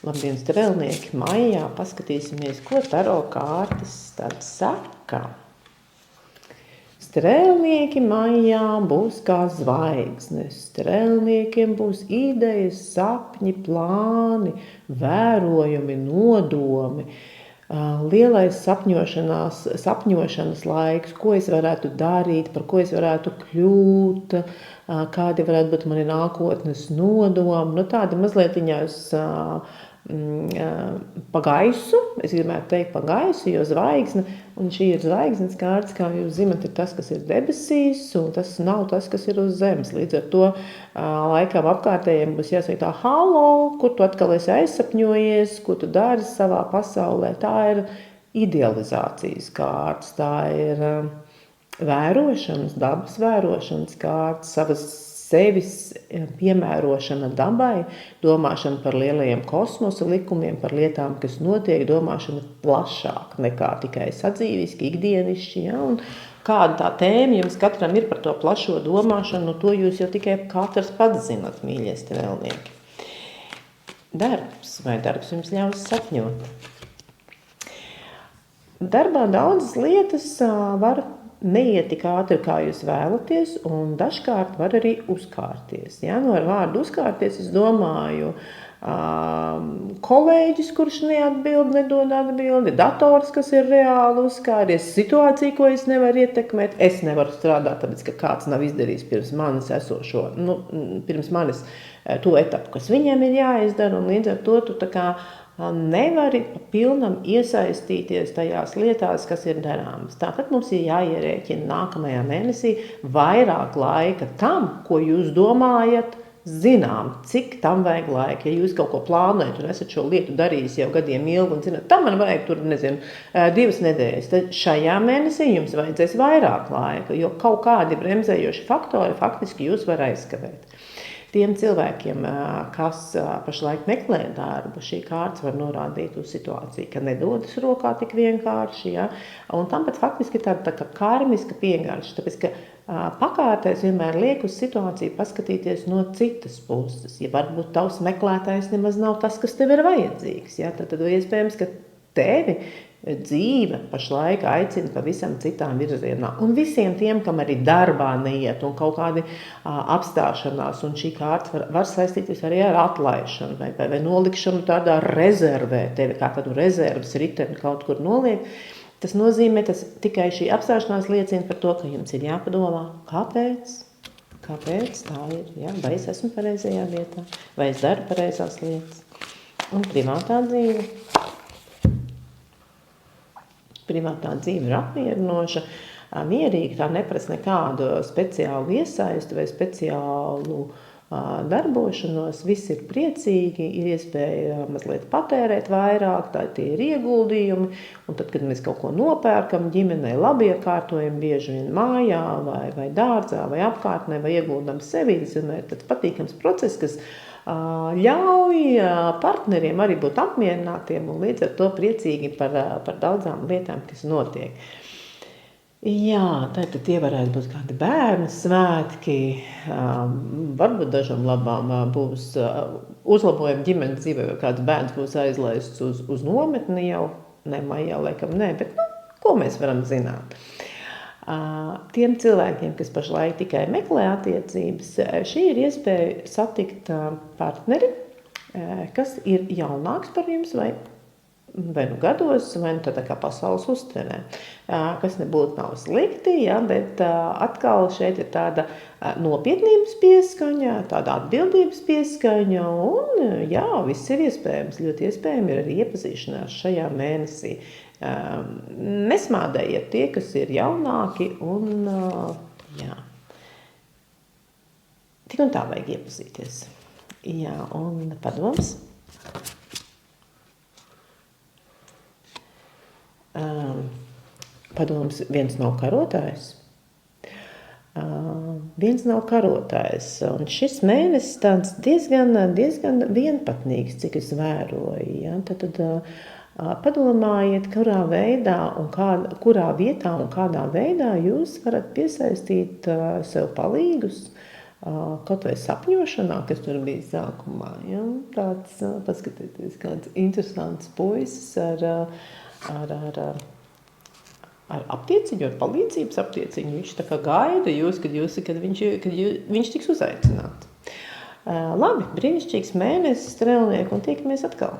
Labdien, strēlnieki! Maijā paskatīsimies, ko taro kārtas tad saka. Strēlnieki maijā būs kā zvaigznes. Strēlniekiem būs idejas, sapņi, plāni, vērojumi, nodomi. Lielais sapņošanas laiks, ko es varētu darīt, par ko es varētu kļūt, kādi varētu būt mani nākotnes nodomi. Tādi mazlietiņās pa gaisu, es gribētu teikt pa gaisu, jo zvaigzne, un šī ir zvaigznes kārtas, kā jūs zināt, ir tas, kas ir debesīs, un tas nav tas, kas ir uz zemes. Līdz ar to laikam apkārtējiem būs jāsaka tā, halo, kur tu atkal esi aizsapņojies, ko tu dari savā pasaulē. Tā ir idealizācijas kārtas, tā ir vērošanas, dabas vērošanas kārtas, savas sevis piemērošana dabai, domāšana par lielajiem kosmosa likumiem, par lietām, kas notiek, domāšana plašāk nekā tikai sadzīviski, ikdienišķi. Ja? Un kāda tā tēma jums katram ir par to plašo domāšanu, to jūs jau tikai katrs pats zināt, mīļie strēlnieki. Darbs, vai darbs jums ļaus sapņot? Darbā daudzas lietas var neiet tik ātri, kā jūs vēlaties, un dažkārt var arī uzkārties. Ja? Ar vārdu uzkārties es domāju kolēģis, kurš nedod atbildi, dators, kas ir reāli uzkāries, situācija, ko es nevaru ietekmēt. Es nevaru strādāt, tāpēc, ka kāds nav izdarījis pirms manis esošo, pirms manis to etapu, kas viņiem ir jāizdara, un līdz ar to tu tā kā nevari pilnam iesaistīties tajās lietās, kas ir darāmas. Tātad mums ir jāierēķina nākamajā mēnesī vairāk laika tam, ko jūs domājat, zinām, cik tam vajag laika. Ja jūs kaut ko plānojat un esat šo lietu darījis jau gadiem ilgi un zināt, tam man vajag tur, 2 nedēļas, tad šajā mēnesī jums vajadzēs vairāk laika, jo kaut kādi bremzējoši faktori faktiski jūs var aizskavēt. Tiem cilvēkiem, kas pašlaik meklē darbu, šī kārtas var norādīt uz situāciju, ka nedodas rokā tik vienkārši. Ja? Un tam pat faktiski ir tāda kā karmiska piegarša, tāpēc, ka pakārtēs vienmēr liek uz situāciju paskatīties no citas puses. Ja varbūt tavs meklētājs nemaz nav tas, kas tev ir vajadzīgs, ja? Tad iespējams, ka tevi dzīve pašlaik aicina pavisam citām virzienā. Un visiem tiem, kam arī darbā neiet un kaut kādi apstāšanās, un šī kārta var saistīties arī ar atlaišanu vai nolikšanu tādā rezervē, tevi kā tādu rezerves riteni kaut kur noliek. Tas nozīmē, tas tikai šī apstāšanās liecina par to, ka jums ir jāpadomā, kāpēc tā ir, ja? Vai es esmu pareizajā vietā, vai es daru pareizās lietas. Un privātā dzīve. Privātā dzīve ir apmierinoša, mierīga, tā neprasa nekādu speciālu iesaistu vai speciālu darbošanos. Viss ir priecīgi, ir iespēja mazliet patērēt vairāk, tie ir ieguldījumi. Un tad, kad mēs kaut ko nopērkam, ģimenei labi iekārtojam, bieži vien mājā vai dārzā vai apkārtnē vai ieguldam sevi, tad patīkams process, kas ļauj partneriem arī būt apmierinātiem un līdz ar to priecīgi par daudzām lietām, kas notiek. Jā, tātad tie varētu būt kādi bērnu svētki, varbūt dažam labām būs uzlabojumi ģimenes dzīvē, vai kāds bērns būs aizlaists uz nometni jau, ne maijā, laikam ne, bet ko mēs varam zināt? Tiem cilvēkiem, kas pašlaik tikai meklē attiecības, šī ir iespēja satikt partneri, kas ir jaunāks par jums vai nu gados, vai nu tādā kā pasaules uztverē. Kas nebūtu nav slikti, ja, bet atkal šeit ir tāda nopietnības pieskaņa, tāda atbildības pieskaņa, un jā, viss ir iespējams, ļoti iespējami ir arī iepazīšanās šajā mēnesī. Nesmādējiet tie, kas ir jaunāki, un jā, tik un tā vajag iepazīties. Jā, un padoms. Padoms, viens nav karotājs. Un šis mēnesis tāds diezgan vienpatnīgs, cik es vēroju. Ja? Tad padomājiet, kurā vietā un kādā veidā jūs varat piesaistīt sev palīgus, kaut vai sapņošanā, kas tur bija sākumā. Ja? Tāds, paskatieties, kāds interesants puisis ar aptieciņu, ar palīdzības aptieciņu. Viņš tā kā gaida jūs, kad viņš tiks uzaicināts. Labi, brīnišķīgs mēnesis, strēlnieku, un tiekamies atkal.